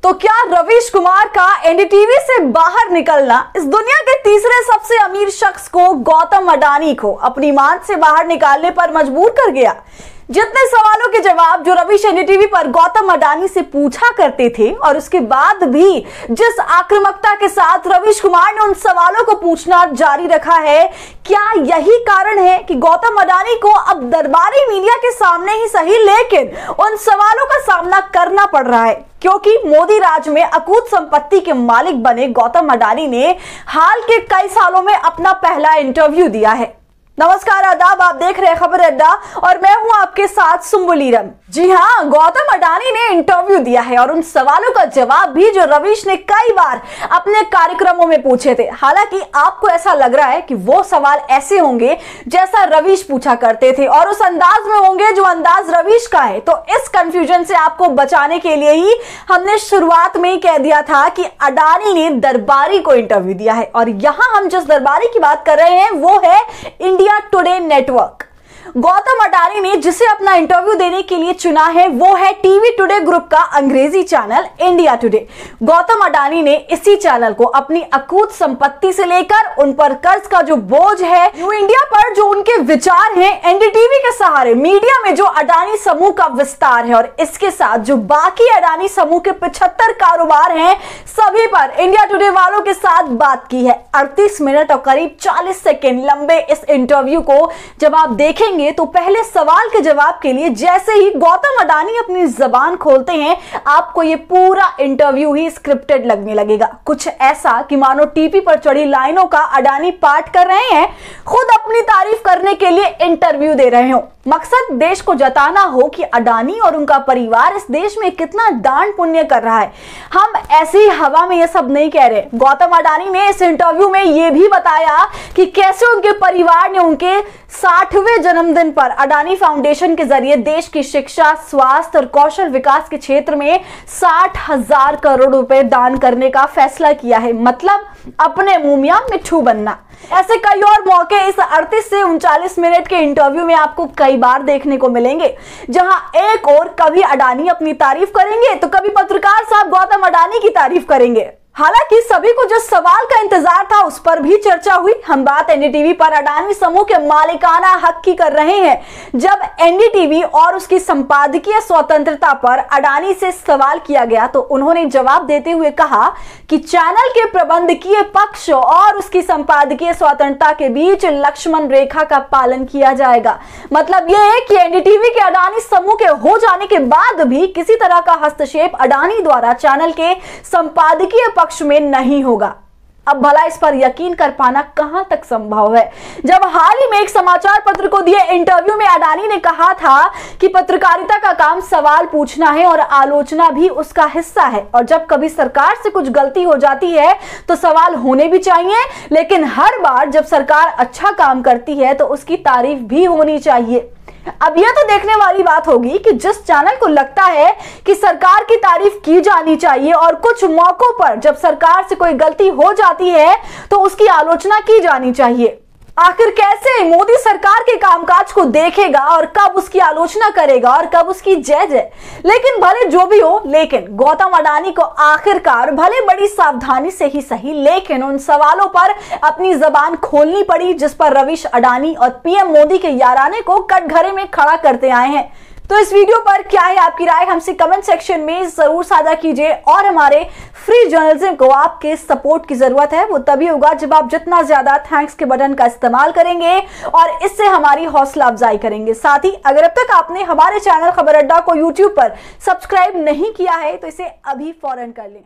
तो क्या रवीश कुमार का एनडीटीवी से बाहर निकलना इस दुनिया के तीसरे सबसे अमीर शख्स को गौतम अडानी को अपनी मान से बाहर निकालने पर मजबूर कर गया? जितने सवालों के जवाब जो रवीश एनडीटीवी पर गौतम अडानी से पूछा करते थे और उसके बाद भी जिस आक्रामकता के साथ रवीश कुमार ने उन सवालों को पूछना जारी रखा है, क्या यही कारण है कि गौतम अडानी को अब दरबारी मीडिया के सामने ही सही लेकिन उन सवालों का सामना करना पड़ रहा है? क्योंकि मोदी राज में अकूत संपत्ति के मालिक बने गौतम अडानी ने हाल के कई सालों में अपना पहला इंटरव्यू दिया है। नमस्कार, आदाब, आप देख रहे हैं खबर अड्डा और मैं हूं आपके साथ सुम्बुलीरम। जी हां, गौतम अडानी ने इंटरव्यू दिया है और उन सवालों का जवाब भी जो रवीश ने कई बार अपने कार्यक्रमों में पूछे थे। हालांकि आपको ऐसा लग रहा है कि वो सवाल ऐसे होंगे जैसा रवीश पूछा करते थे और उस अंदाज में होंगे जो अंदाज रवीश का है। तो इस कंफ्यूजन से आपको बचाने के लिए ही हमने शुरुआत में ही कह दिया था कि अडानी ने दरबारी को इंटरव्यू दिया है और यहां हम जिस दरबारी की बात कर रहे हैं वो है India today network. Gautam Adani ने जिसे अपना इंटरव्यू देने के लिए चुना है वो है टीवी टुडे ग्रुप का अंग्रेजी channel India today. Gautam Adani ने इसी चैनल को अपनी अकूत संपत्ति से लेकर उन पर कर्ज का जो बोझ है, न्यू इंडिया पर जो उनके विचार हैं, एनडीटीवी के सहारे मीडिया में जो अडानी समूह का विस्तार है और इसके साथ जो बाकी अडानी समूह के 75 कारोबार हैं, सभी पर इंडिया टुडे वालों के साथ बात की है। 38 मिनट और करीब 40 सेकेंड लंबे इस इंटरव्यू को जब आप देखेंगे तो पहले सवाल के जवाब के लिए जैसे ही गौतम अडानी अपनी जबान खोलते हैं, आपको ये पूरा इंटरव्यू ही स्क्रिप्टेड लगने लगेगा। कुछ ऐसा कि मानो टीवी पर चढ़ी लाइनों का अडानी पाठ कर रहे हैं, खुद अपनी तारीफ करने के लिए इंटरव्यू दे रहे हो। मकसद देश को जताना हो कि अडानी और उनका परिवार इस देश में कितना दान पुण्य कर रहा है। हम ऐसी ही हवा में ये सब नहीं कह रहे। गौतम अडानी ने इस इंटरव्यू में ये भी बताया कि कैसे उनके परिवार ने उनके 60वें जन्मदिन पर अडानी फाउंडेशन के जरिए देश की शिक्षा, स्वास्थ्य और कौशल विकास के क्षेत्र में 60,000 करोड़ रुपए दान करने का फैसला किया है। मतलब अपने मुंह में मिट्ठू बनना। ऐसे कई और मौके इस 38 से 39 मिनट के इंटरव्यू में आपको कई बार देखने को मिलेंगे, जहां एक और कभी अडानी अपनी तारीफ करेंगे तो कभी पत्रकार साहब गौतम अडानी की तारीफ करेंगे। हालांकि सभी को जिस सवाल का इंतजार था उस पर भी चर्चा हुई। हम बात एनडीटीवी पर अडानी समूह के मालिकाना हक की कर रहे हैं। जब एनडीटीवी और उसकी संपादकीय स्वतंत्रता पर अडानी से सवाल किया गया तो उन्होंने जवाब देते हुए कहा कि चैनल के प्रबंधकीय पक्ष और उसकी संपादकीय स्वतंत्रता के बीच लक्ष्मण रेखा का पालन किया जाएगा। मतलब यह है कि एनडीटीवी के अडानी समूह के हो जाने के बाद भी किसी तरह का हस्तक्षेप अडानी द्वारा चैनल के संपादकीय पक्ष में नहीं होगा। अब भला इस पर यकीन कर पाना कहां तक संभव है, जब हाल ही में एक समाचार पत्र को दिए इंटरव्यू में अडानी ने कहा था कि पत्रकारिता का काम सवाल पूछना है और आलोचना भी उसका हिस्सा है और जब कभी सरकार से कुछ गलती हो जाती है तो सवाल होने भी चाहिए, लेकिन हर बार जब सरकार अच्छा काम करती है तो उसकी तारीफ भी होनी चाहिए। अब यह तो देखने वाली बात होगी कि जिस चैनल को लगता है कि सरकार की तारीफ की जानी चाहिए और कुछ मौकों पर जब सरकार से कोई गलती हो जाती है तो उसकी आलोचना की जानी चाहिए। आखिर कैसे मोदी सरकार के कामकाज को देखेगा और कब उसकी आलोचना करेगा और कब उसकी जय जय। लेकिन भले जो भी हो, लेकिन गौतम अडानी को आखिरकार भले बड़ी सावधानी से ही सही लेकिन उन सवालों पर अपनी जबान खोलनी पड़ी जिस पर रवीश अडानी और पीएम मोदी के याराने को कटघरे में खड़ा करते आए हैं। तो इस वीडियो पर क्या है आपकी राय, हमसे कमेंट सेक्शन में जरूर साझा कीजिए। और हमारे फ्री जर्नलिज्म को आपके सपोर्ट की जरूरत है, वो तभी होगा जब आप जितना ज्यादा थैंक्स के बटन का इस्तेमाल करेंगे और इससे हमारी हौसला अफजाई करेंगे। साथ ही अगर अब तक आपने हमारे चैनल खबर अड्डा को यूट्यूब पर सब्सक्राइब नहीं किया है तो इसे अभी फौरन कर लें।